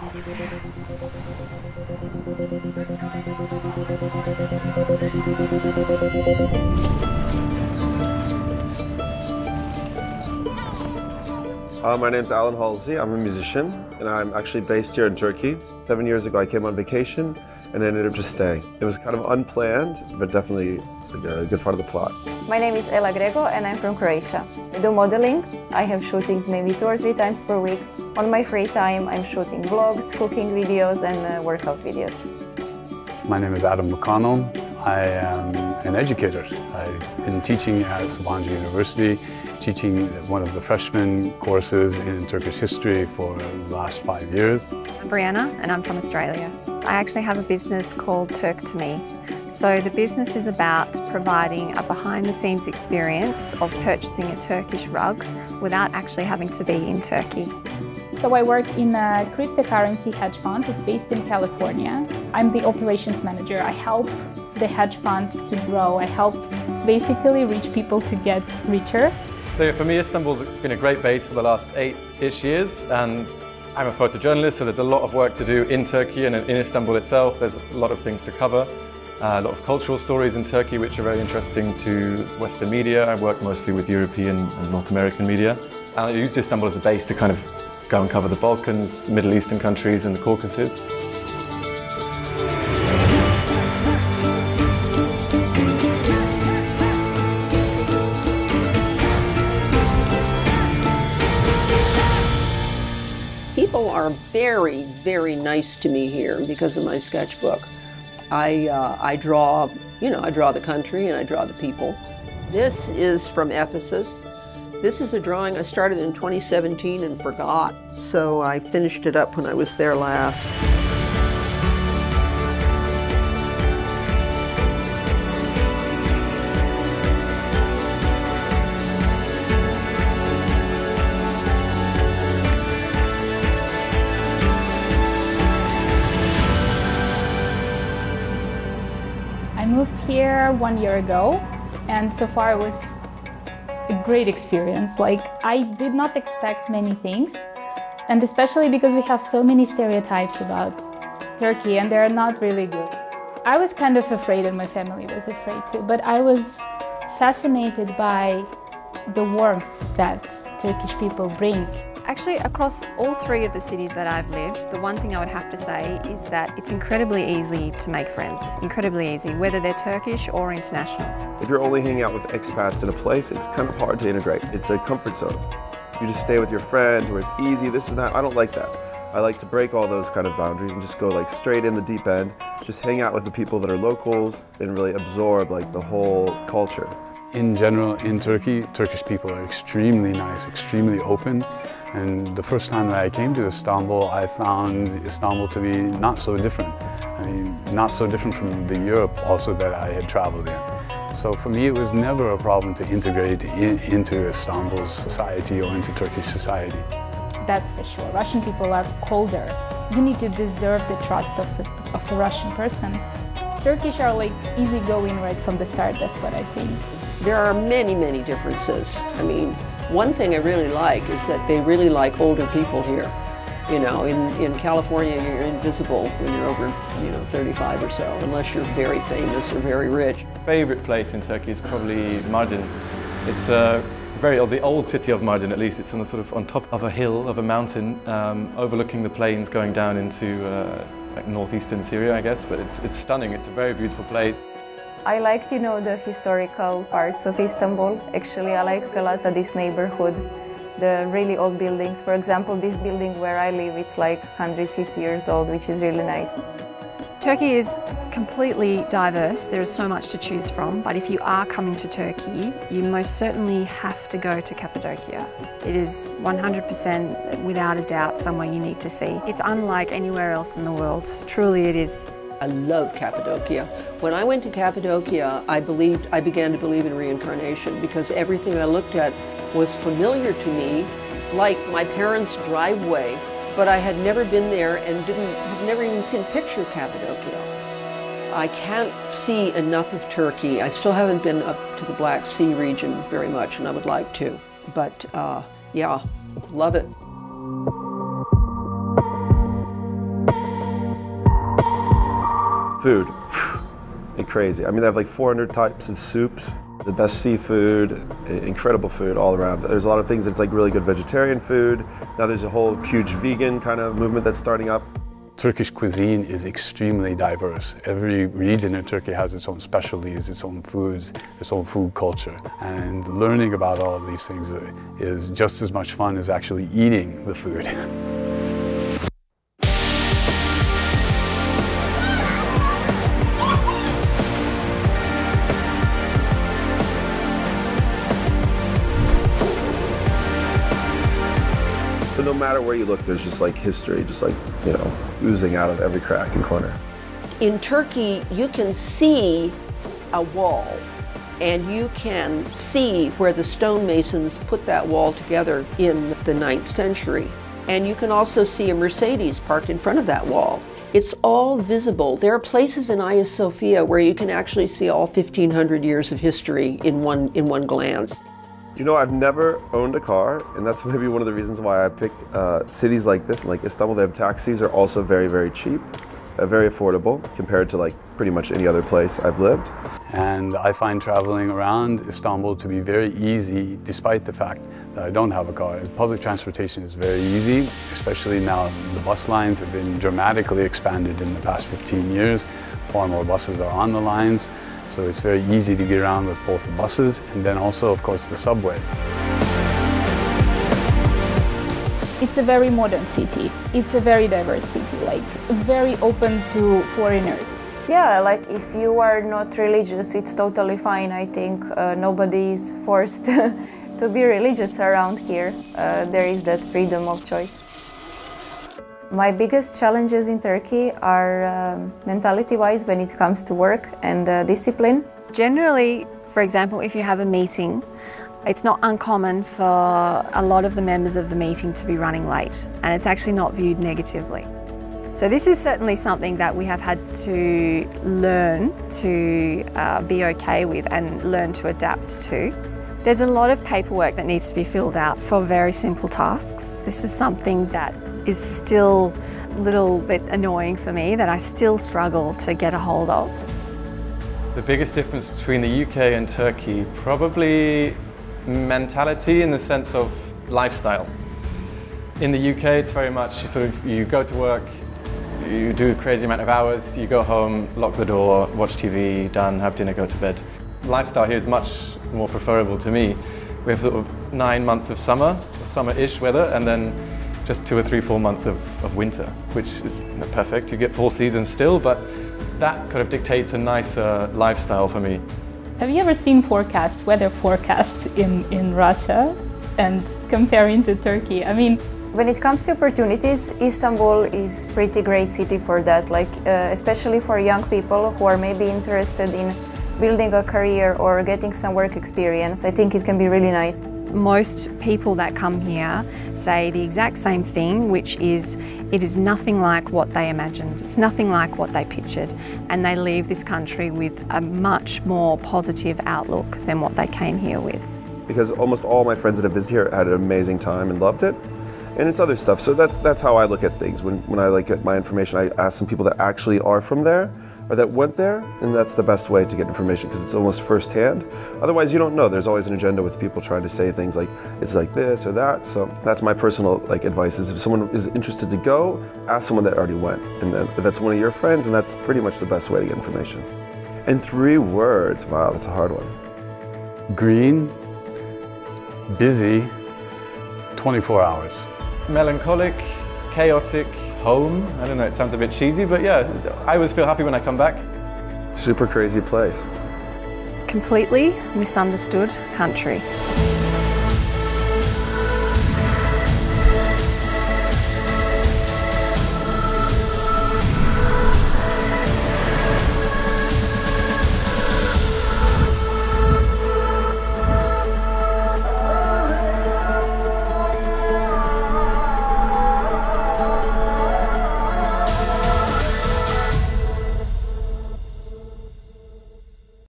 My name's Alan Halsey. I'm a musician, and I'm actually based here in Turkey. 7 years ago, I came on vacation and ended up just staying. It was kind of unplanned, but definitely a good part of the plot. My name is Ela Grego, and I'm from Croatia. I do modeling. I have shootings maybe 2 or 3 times per week. On my free time, I'm shooting vlogs, cooking videos, and workout videos. My name is Adam McConnell. I am an educator. I've been teaching at Sabancı University, teaching one of the freshman courses in Turkish history for the last 5 years. I'm Brianna and I'm from Australia. I actually have a business called Turk-to-Me. So the business is about providing a behind-the-scenes experience of purchasing a Turkish rug without actually having to be in Turkey. So I work in a cryptocurrency hedge fund. It's based in California. I'm the operations manager. I help the hedge fund to grow. I help basically rich people to get richer. So for me, Istanbul's been a great base for the last 8-ish years, and I'm a photojournalist, so there's a lot of work to do in Turkey and in Istanbul itself. There's a lot of things to cover, a lot of cultural stories in Turkey which are very interesting to Western media. I work mostly with European and North American media. And I use Istanbul as a base to kind of go and cover the Balkans, Middle Eastern countries and the Caucasus. People are very, very nice to me here because of my sketchbook. I draw, I draw the country and I draw the people. This is from Ephesus. This is a drawing I started in 2017 and forgot, so I finished it up when I was there last. I moved here 1 year ago, and so far it was a great experience. Like, I did not expect many things, and especially because we have so many stereotypes about Turkey, and they're not really good. I was kind of afraid, and my family was afraid too, but I was fascinated by the warmth that Turkish people bring. Actually, across all 3 of the cities that I've lived, the one thing I would have to say is that it's incredibly easy to make friends. Incredibly easy, whether they're Turkish or international. If you're only hanging out with expats in a place, it's kind of hard to integrate. It's a comfort zone. You just stay with your friends where it's easy, this and that. I don't like that. I like to break all those kind of boundaries and just go like straight in the deep end, just hang out with the people that are locals and really absorb like the whole culture. In general, in Turkey, Turkish people are extremely nice, extremely open. And the first time that I came to Istanbul, I found Istanbul to be not so different. I mean, not so different from the Europe also that I had traveled in. So for me, it was never a problem to integrate into Istanbul's society or into Turkish society. That's for sure. Russian people are colder. You need to deserve the trust of the Russian person. Turkish are like easygoing right from the start, that's what I think. There are many, many differences. I mean, one thing I really like is that they really like older people here. You know, in California, you're invisible when you're over, 35 or so, unless you're very famous or very rich. Favorite place in Turkey is probably Mardin. It's the old city of Mardin, at least. It's on top of a hill, of a mountain, overlooking the plains going down into like northeastern Syria, I guess. But it's stunning. It's a very beautiful place. I liked, the historical parts of Istanbul. Actually, I like a lot of this neighborhood, the really old buildings. For example, this building where I live, it's like 150 years old, which is really nice. Turkey is completely diverse. There is so much to choose from, but if you are coming to Turkey, you most certainly have to go to Cappadocia. It is 100% without a doubt somewhere you need to see. It's unlike anywhere else in the world. Truly it is. I love Cappadocia. When I went to Cappadocia, I began to believe in reincarnation because everything I looked at was familiar to me, like my parents' driveway, but I had never been there and had never even seen a picture of Cappadocia. I can't see enough of Turkey. I still haven't been up to the Black Sea region very much, and I would like to. But yeah, love it. Food, crazy. I mean, they have like 400 types of soups, the best seafood, incredible food all around. There's a lot of things that's like really good vegetarian food. Now there's a whole huge vegan kind of movement that's starting up. Turkish cuisine is extremely diverse. Every region in Turkey has its own specialties, its own foods, its own food culture. And learning about all of these things is just as much fun as actually eating the food. So no matter where you look, there's just like history, just like, you know, oozing out of every crack and corner. In Turkey, you can see a wall, and you can see where the stonemasons put that wall together in the 9th century. And you can also see a Mercedes parked in front of that wall. It's all visible. There are places in Hagia Sophia where you can actually see all 1,500 years of history in one glance. You know, I've never owned a car, and that's maybe one of the reasons why I pick cities like this. Like Istanbul, they have taxis are also very, very cheap, very affordable compared to like pretty much any other place I've lived. And I find traveling around Istanbul to be very easy, despite the fact that I don't have a car. Public transportation is very easy, especially now the bus lines have been dramatically expanded in the past 15 years. Far more buses are on the lines. So it's very easy to get around with both the buses and then also, of course, the subway. It's a very modern city. It's a very diverse city, like very open to foreigners. Yeah, like if you are not religious, it's totally fine. I think nobody is forced to be religious around here. There is that freedom of choice. My biggest challenges in Turkey are mentality-wise when it comes to work and discipline. Generally, for example, if you have a meeting, it's not uncommon for a lot of the members of the meeting to be running late, and it's actually not viewed negatively. So this is certainly something that we have had to learn to be okay with and learn to adapt to. There's a lot of paperwork that needs to be filled out for very simple tasks. This is something that is still a little bit annoying for me, that I still struggle to get a hold of. The biggest difference between the UK and Turkey, probably mentality in the sense of lifestyle. In the UK, it's very much you go to work, you do a crazy amount of hours, you go home, lock the door, watch TV, done, have dinner, go to bed. Lifestyle here is much more preferable to me. We have sort of 9 months of summer-ish weather, and then just 2 or 3, 4 months of winter, which is not perfect. You get 4 seasons still, but that kind of dictates a nicer lifestyle for me. Have you ever seen weather forecasts in Russia and comparing to Turkey? I mean, when it comes to opportunities, Istanbul is a pretty great city for that, like especially for young people who are maybe interested in building a career or getting some work experience. I think it can be really nice. Most people that come here say the exact same thing, which is it is nothing like what they imagined. It's nothing like what they pictured, and they leave this country with a much more positive outlook than what they came here with. Because almost all my friends that have visited here had an amazing time and loved it. And it's other stuff. So that's how I look at things. When I like get my information, I ask some people that actually are from there or that went there, and that's the best way to get information because it's almost firsthand. Otherwise, you don't know. There's always an agenda with people trying to say things like it's like this or that. So that's my personal advice: is if someone is interested to go, ask someone that already went, and then if that's one of your friends, and that's pretty much the best way to get information. In 3 words, wow, that's a hard one. Green, busy, 24 hours. Melancholic, chaotic, home. I don't know, it sounds a bit cheesy, but yeah, I always feel happy when I come back. Super crazy place. Completely misunderstood country.